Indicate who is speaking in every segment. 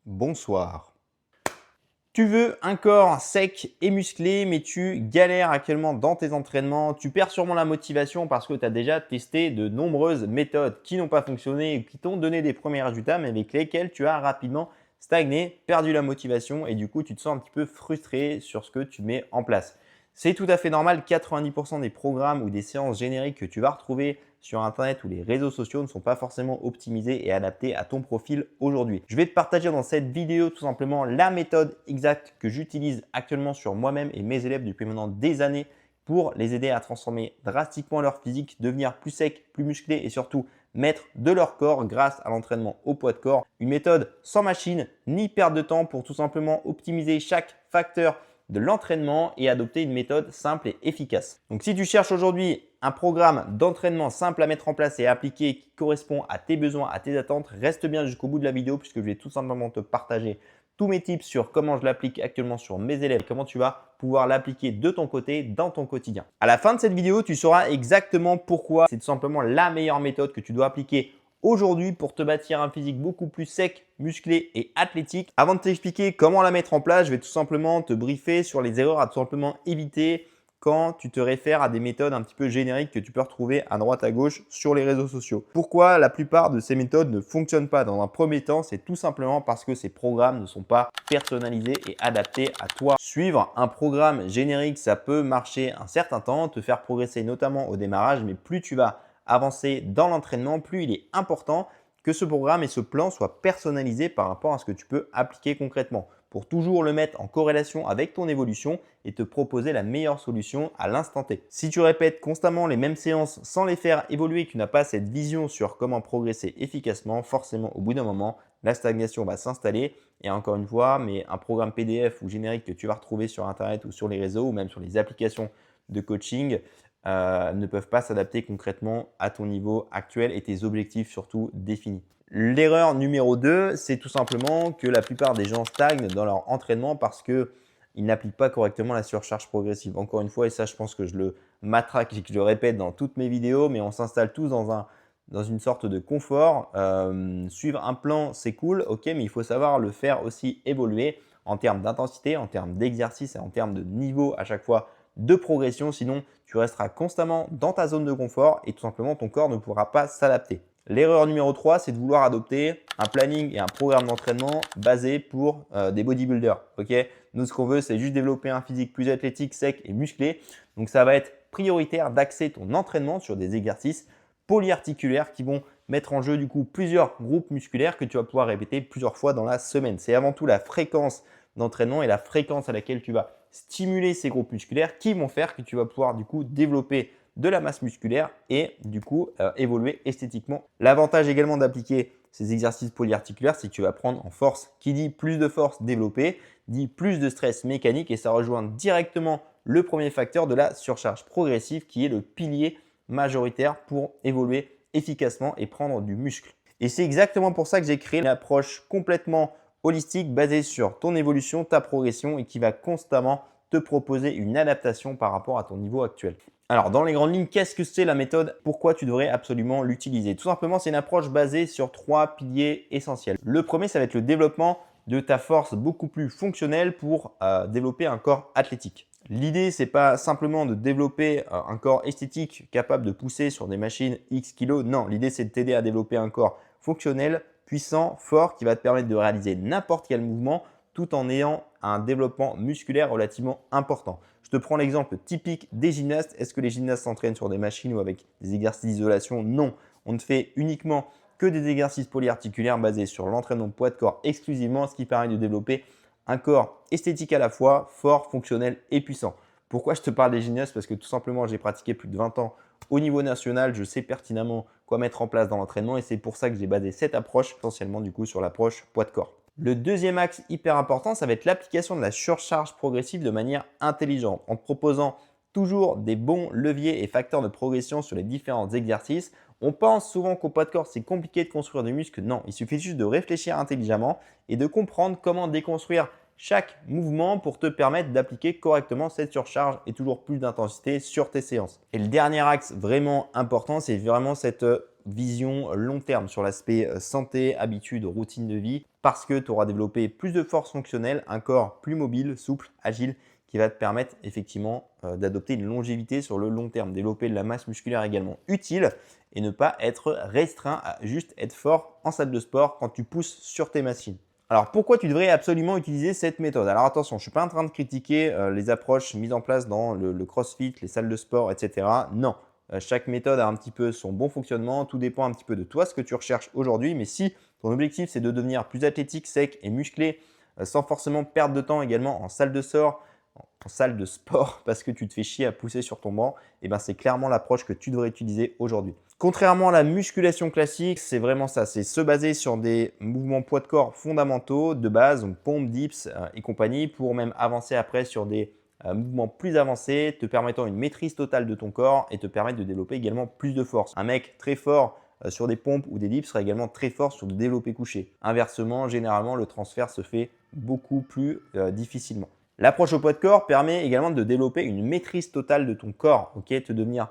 Speaker 1: Bonsoir. Tu veux un corps sec et musclé, mais tu galères actuellement dans tes entraînements. Tu perds sûrement la motivation parce que tu as déjà testé de nombreuses méthodes qui n'ont pas fonctionné et qui t'ont donné des premiers résultats, mais avec lesquels tu as rapidement stagné, perdu la motivation et du coup, tu te sens un petit peu frustré sur ce que tu mets en place. C'est tout à fait normal, 90% des programmes ou des séances génériques que tu vas retrouver sur Internet ou les réseaux sociaux ne sont pas forcément optimisés et adaptés à ton profil aujourd'hui. Je vais te partager dans cette vidéo tout simplement la méthode exacte que j'utilise actuellement sur moi-même et mes élèves depuis maintenant des années pour les aider à transformer drastiquement leur physique, devenir plus sec, plus musclé et surtout mettre de leur corps grâce à l'entraînement au poids de corps. Une méthode sans machine ni perte de temps pour tout simplement optimiser chaque facteur de l'entraînement et adopter une méthode simple et efficace. Donc si tu cherches aujourd'hui un programme d'entraînement simple à mettre en place et à appliquer qui correspond à tes besoins, à tes attentes, reste bien jusqu'au bout de la vidéo puisque je vais tout simplement te partager tous mes tips sur comment je l'applique actuellement sur mes élèves et comment tu vas pouvoir l'appliquer de ton côté dans ton quotidien. À la fin de cette vidéo, tu sauras exactement pourquoi c'est tout simplement la meilleure méthode que tu dois appliquer aujourd'hui pour te bâtir un physique beaucoup plus sec, musclé et athlétique. Avant de t'expliquer comment la mettre en place, je vais tout simplement te briefer sur les erreurs à tout simplement éviter quand tu te réfères à des méthodes un petit peu génériques que tu peux retrouver à droite à gauche sur les réseaux sociaux. Pourquoi la plupart de ces méthodes ne fonctionnent pas? Dans un premier temps, c'est tout simplement parce que ces programmes ne sont pas personnalisés et adaptés à toi. Suivre un programme générique, ça peut marcher un certain temps, te faire progresser notamment au démarrage, mais plus tu vas avancer dans l'entraînement, plus il est important que ce programme et ce plan soient personnalisés par rapport à ce que tu peux appliquer concrètement pour toujours le mettre en corrélation avec ton évolution et te proposer la meilleure solution à l'instant T. Si tu répètes constamment les mêmes séances sans les faire évoluer et que tu n'as pas cette vision sur comment progresser efficacement, forcément au bout d'un moment, la stagnation va s'installer. Et encore une fois, mais un programme PDF ou générique que tu vas retrouver sur Internet ou sur les réseaux ou même sur les applications de coaching ne peuvent pas s'adapter concrètement à ton niveau actuel et tes objectifs surtout définis. L'erreur numéro 2, c'est tout simplement que la plupart des gens stagnent dans leur entraînement parce qu'ils n'appliquent pas correctement la surcharge progressive. Encore une fois, et ça je pense que je le matraque et que je le répète dans toutes mes vidéos, mais on s'installe tous dans une sorte de confort. Suivre un plan, c'est cool, ok, mais il faut savoir le faire aussi évoluer en termes d'intensité, en termes d'exercice et en termes de niveau à chaque fois de progression. Sinon, tu resteras constamment dans ta zone de confort et tout simplement ton corps ne pourra pas s'adapter. L'erreur numéro 3, c'est de vouloir adopter un planning et un programme d'entraînement basé pour des bodybuilders. Okay, nous, ce qu'on veut, c'est juste développer un physique plus athlétique, sec et musclé. Donc, ça va être prioritaire d'axer ton entraînement sur des exercices polyarticulaires qui vont mettre en jeu du coup plusieurs groupes musculaires que tu vas pouvoir répéter plusieurs fois dans la semaine. C'est avant tout la fréquence d'entraînement et la fréquence à laquelle tu vas stimuler ces groupes musculaires qui vont faire que tu vas pouvoir du coup développer de la masse musculaire et du coup évoluer esthétiquement. L'avantage également d'appliquer ces exercices polyarticulaires, c'est que tu vas prendre en force. Qui dit plus de force développée, dit plus de stress mécanique et ça rejoint directement le premier facteur de la surcharge progressive qui est le pilier majoritaire pour évoluer efficacement et prendre du muscle. Et c'est exactement pour ça que j'ai créé une approche complètement holistique basée sur ton évolution, ta progression et qui va constamment te proposer une adaptation par rapport à ton niveau actuel. Alors, dans les grandes lignes, qu'est-ce que c'est la méthode? Pourquoi tu devrais absolument l'utiliser? Tout simplement, c'est une approche basée sur 3 piliers essentiels. Le premier, ça va être le développement de ta force beaucoup plus fonctionnelle pour développer un corps athlétique. L'idée, ce n'est pas simplement de développer un corps esthétique capable de pousser sur des machines X kilos. Non, l'idée, c'est de t'aider à développer un corps fonctionnel, puissant, fort, qui va te permettre de réaliser n'importe quel mouvement tout en ayant un développement musculaire relativement important. Je te prends l'exemple typique des gymnastes. Est-ce que les gymnastes s'entraînent sur des machines ou avec des exercices d'isolation? Non, on ne fait uniquement que des exercices polyarticulaires basés sur l'entraînement poids de corps exclusivement, ce qui permet de développer un corps esthétique à la fois, fort, fonctionnel et puissant. Pourquoi je te parle des gymnastes? Parce que tout simplement, j'ai pratiqué plus de 20 ans au niveau national. Je sais pertinemment quoi mettre en place dans l'entraînement et c'est pour ça que j'ai basé cette approche essentiellement du coup sur l'approche poids de corps. Le deuxième axe hyper important, ça va être l'application de la surcharge progressive de manière intelligente en te proposant toujours des bons leviers et facteurs de progression sur les différents exercices. On pense souvent qu'au poids de corps, c'est compliqué de construire du muscle. Non, il suffit juste de réfléchir intelligemment et de comprendre comment déconstruire chaque mouvement pour te permettre d'appliquer correctement cette surcharge et toujours plus d'intensité sur tes séances. Et le dernier axe vraiment important, c'est vraiment cette vision long terme sur l'aspect santé, habitudes, routine de vie, parce que tu auras développé plus de force fonctionnelle, un corps plus mobile, souple, agile, qui va te permettre effectivement d'adopter une longévité sur le long terme, développer de la masse musculaire également utile et ne pas être restreint à juste être fort en salle de sport quand tu pousses sur tes machines. Alors pourquoi tu devrais absolument utiliser cette méthode? Alors attention, je ne suis pas en train de critiquer les approches mises en place dans le CrossFit, les salles de sport, etc. Non, chaque méthode a un petit peu son bon fonctionnement, tout dépend un petit peu de toi, ce que tu recherches aujourd'hui. Mais si ton objectif c'est de devenir plus athlétique, sec et musclé, sans forcément perdre de temps également en salle de sport parce que tu te fais chier à pousser sur ton banc, et ben c'est clairement l'approche que tu devrais utiliser aujourd'hui. Contrairement à la musculation classique, c'est vraiment ça, c'est se baser sur des mouvements poids de corps fondamentaux de base, donc pompes, dips et compagnie, pour même avancer après sur des mouvements plus avancés, te permettant une maîtrise totale de ton corps et te permettre de développer également plus de force. Un mec très fort sur des pompes ou des dips sera également très fort sur le développé couché. Inversement, généralement, le transfert se fait beaucoup plus difficilement. L'approche au poids de corps permet également de développer une maîtrise totale de ton corps, te devenir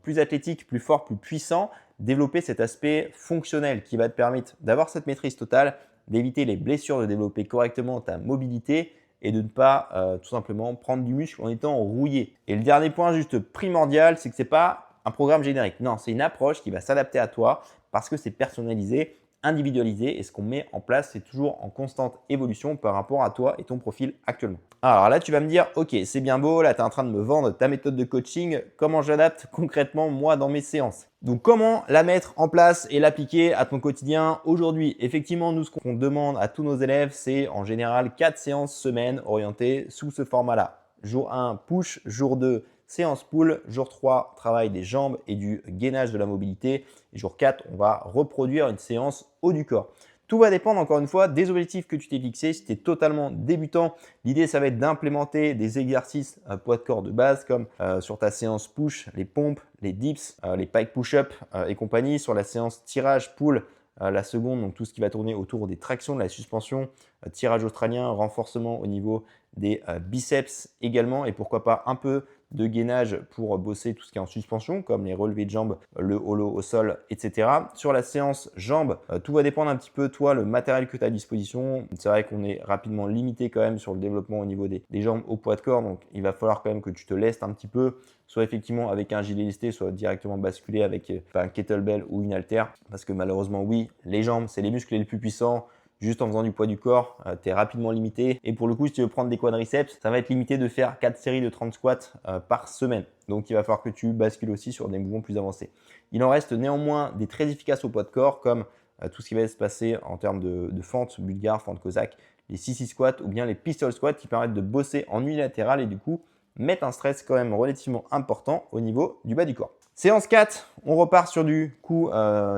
Speaker 1: plus athlétique, plus fort, plus puissant, développer cet aspect fonctionnel qui va te permettre d'avoir cette maîtrise totale, d'éviter les blessures, de développer correctement ta mobilité et de ne pas tout simplement prendre du muscle en étant rouillé. Et le dernier point juste primordial, c'est que ce n'est pas un programme générique. Non, c'est une approche qui va s'adapter à toi parce que c'est personnalisé, individualisé et ce qu'on met en place, c'est toujours en constante évolution par rapport à toi et ton profil actuellement. Alors là, tu vas me dire, ok, c'est bien beau, là, tu es en train de me vendre ta méthode de coaching, comment j'adapte concrètement moi dans mes séances? Donc, comment la mettre en place et l'appliquer à ton quotidien aujourd'hui? Effectivement, nous, ce qu'on demande à tous nos élèves, c'est en général 4 séances semaine orientées sous ce format-là. Jour 1, push, jour 2, séance pull, jour 3, travail des jambes et du gainage de la mobilité. Et jour 4, on va reproduire une séance haut du corps. Tout va dépendre encore une fois des objectifs que tu t'es fixés. Si tu es totalement débutant, l'idée ça va être d'implémenter des exercices poids de corps de base comme sur ta séance push, les pompes, les dips, les pike push-up et compagnie. Sur la séance tirage pull, la seconde, donc tout ce qui va tourner autour des tractions, de la suspension, tirage australien, renforcement au niveau des biceps également et pourquoi pas un peu de gainage pour bosser tout ce qui est en suspension comme les relevés de jambes, le holo au sol, etc. Sur la séance jambes, tout va dépendre un petit peu toi, le matériel que tu as à disposition. C'est vrai qu'on est rapidement limité quand même sur le développement au niveau des jambes au poids de corps, donc il va falloir quand même que tu te laisses un petit peu, soit effectivement avec un gilet lesté, soit directement basculer avec un kettlebell ou une haltère, parce que malheureusement oui, les jambes c'est les muscles les plus puissants. Juste en faisant du poids du corps, tu es rapidement limité. Et pour le coup, si tu veux prendre des quadriceps, ça va être limité de faire 4 séries de 30 squats par semaine. Donc, il va falloir que tu bascules aussi sur des mouvements plus avancés. Il en reste néanmoins des très efficaces au poids de corps, comme tout ce qui va se passer en termes de fente bulgare, fente cosaque, les sissy squats ou bien les pistol squats qui permettent de bosser en unilatéral et du coup, mettre un stress quand même relativement important au niveau du bas du corps. Séance 4, on repart sur du coup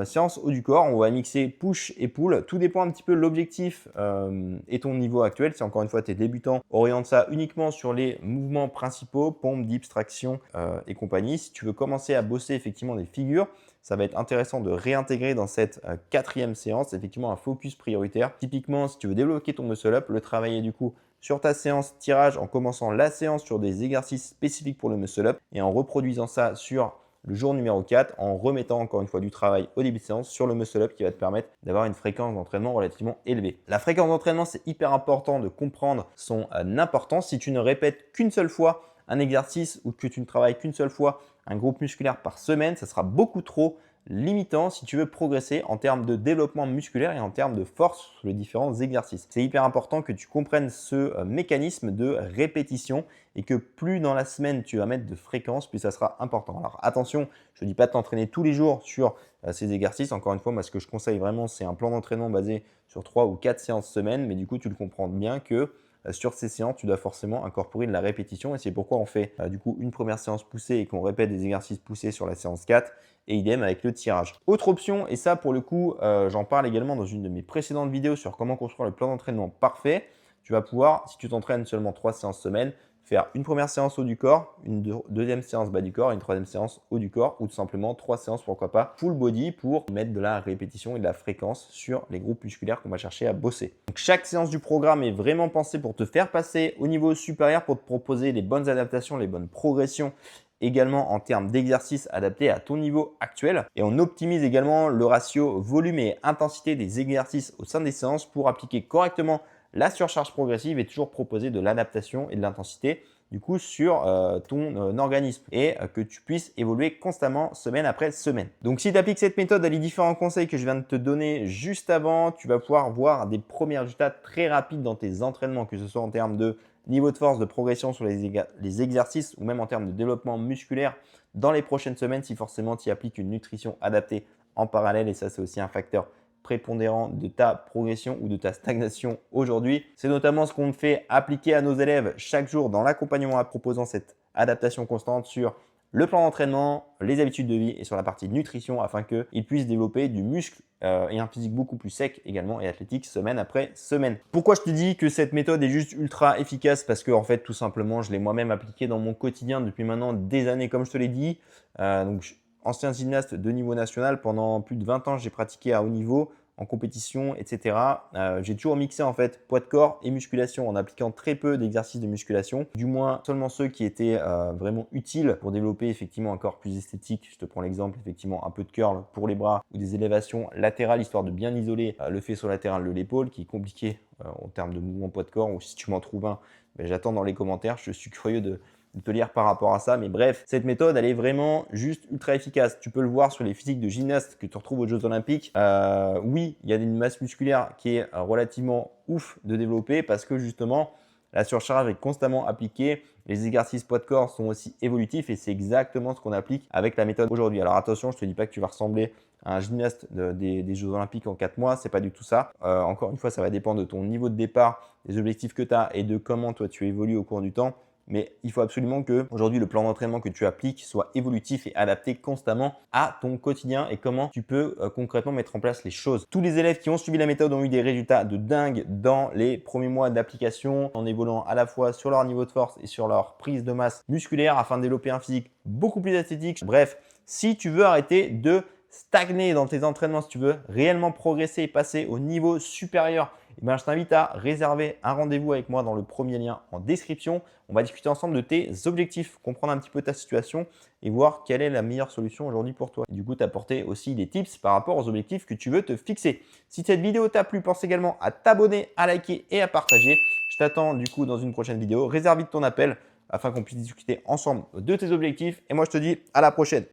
Speaker 1: séance haut du corps. On va mixer push et pull. Tout dépend un petit peu de l'objectif et ton niveau actuel. Si encore une fois tu es débutant, oriente ça uniquement sur les mouvements principaux, pompe, dips, traction et compagnie. Si tu veux commencer à bosser effectivement des figures, ça va être intéressant de réintégrer dans cette quatrième séance effectivement un focus prioritaire. Typiquement, si tu veux débloquer ton muscle up, le travailler du coup sur ta séance tirage en commençant la séance sur des exercices spécifiques pour le muscle up et en reproduisant ça sur le jour numéro 4 en remettant encore une fois du travail au début de séance sur le muscle up qui va te permettre d'avoir une fréquence d'entraînement relativement élevée. La fréquence d'entraînement, c'est hyper important de comprendre son importance. Si tu ne répètes qu'une seule fois un exercice ou que tu ne travailles qu'une seule fois un groupe musculaire par semaine, ça sera beaucoup trop limitant si tu veux progresser en termes de développement musculaire et en termes de force sur les différents exercices. C'est hyper important que tu comprennes ce mécanisme de répétition et que plus dans la semaine tu vas mettre de fréquence, plus ça sera important. Alors attention, je ne dis pas de t'entraîner tous les jours sur ces exercices. Encore une fois, moi ce que je conseille vraiment, c'est un plan d'entraînement basé sur 3 ou 4 séances semaine, mais du coup tu le comprends bien que sur ces séances, tu dois forcément incorporer de la répétition et c'est pourquoi on fait du coup une première séance poussée et qu'on répète des exercices poussés sur la séance 4 et idem avec le tirage. Autre option, et ça pour le coup, j'en parle également dans une de mes précédentes vidéos sur comment construire le plan d'entraînement parfait. Tu vas pouvoir, si tu t'entraînes seulement 3 séances semaine, faire une première séance haut du corps, une deuxième séance bas du corps et une troisième séance haut du corps ou tout simplement 3 séances, pourquoi pas, full body pour mettre de la répétition et de la fréquence sur les groupes musculaires qu'on va chercher à bosser. Donc, chaque séance du programme est vraiment pensée pour te faire passer au niveau supérieur, pour te proposer les bonnes adaptations, les bonnes progressions également en termes d'exercices adaptés à ton niveau actuel. Et on optimise également le ratio volume et intensité des exercices au sein des séances pour appliquer correctement la surcharge progressive et toujours proposer de l'adaptation et de l'intensité du coup sur ton organisme et que tu puisses évoluer constamment semaine après semaine. Donc si tu appliques cette méthode à les différents conseils que je viens de te donner juste avant, tu vas pouvoir voir des premiers résultats très rapides dans tes entraînements, que ce soit en termes de niveau de force, de progression sur les exercices ou même en termes de développement musculaire dans les prochaines semaines si forcément tu y appliques une nutrition adaptée en parallèle. Et ça, c'est aussi un facteur prépondérant de ta progression ou de ta stagnation aujourd'hui. C'est notamment ce qu'on fait appliquer à nos élèves chaque jour dans l'accompagnement en proposant cette adaptation constante sur le plan d'entraînement, les habitudes de vie et sur la partie nutrition afin qu'ils puissent développer du muscle et un physique beaucoup plus sec également et athlétique semaine après semaine. Pourquoi je te dis que cette méthode est juste ultra efficace? Parce que en fait, tout simplement, je l'ai moi-même appliquée dans mon quotidien depuis maintenant des années, comme je te l'ai dit. Ancien gymnaste de niveau national, pendant plus de 20 ans, j'ai pratiqué à haut niveau, en compétition, etc. J'ai toujours mixé en fait poids de corps et musculation en appliquant très peu d'exercices de musculation, du moins seulement ceux qui étaient vraiment utiles pour développer effectivement un corps plus esthétique. Je te prends l'exemple effectivement un peu de curl pour les bras ou des élévations latérales histoire de bien isoler le faisceau latéral de l'épaule qui est compliqué en termes de mouvement poids de corps, ou si tu m'en trouves un, ben, j'attends dans les commentaires, je suis curieux de te lire par rapport à ça. Mais bref, cette méthode, elle est vraiment juste ultra efficace. Tu peux le voir sur les physiques de gymnastes que tu retrouves aux Jeux Olympiques. Oui, il y a une masse musculaire qui est relativement ouf de développer parce que justement, la surcharge est constamment appliquée. Les exercices poids de corps sont aussi évolutifs et c'est exactement ce qu'on applique avec la méthode aujourd'hui. Alors attention, je ne te dis pas que tu vas ressembler à un gymnaste des Jeux Olympiques en 4 mois, c'est pas du tout ça. Encore une fois, ça va dépendre de ton niveau de départ, des objectifs que tu as et de comment toi tu évolues au cours du temps. Mais il faut absolument que aujourd'hui le plan d'entraînement que tu appliques soit évolutif et adapté constamment à ton quotidien et comment tu peux concrètement mettre en place les choses. Tous les élèves qui ont suivi la méthode ont eu des résultats de dingue dans les premiers mois d'application en évoluant à la fois sur leur niveau de force et sur leur prise de masse musculaire afin de développer un physique beaucoup plus esthétique. Bref, si tu veux arrêter de stagner dans tes entraînements, si tu veux réellement progresser et passer au niveau supérieur, eh bien, je t'invite à réserver un rendez-vous avec moi dans le premier lien en description. On va discuter ensemble de tes objectifs, comprendre un petit peu ta situation et voir quelle est la meilleure solution aujourd'hui pour toi. Et du coup, t'apporter aussi des tips par rapport aux objectifs que tu veux te fixer. Si cette vidéo t'a plu, pense également à t'abonner, à liker et à partager. Je t'attends du coup dans une prochaine vidéo. Réserve vite ton appel afin qu'on puisse discuter ensemble de tes objectifs. Et moi, je te dis à la prochaine.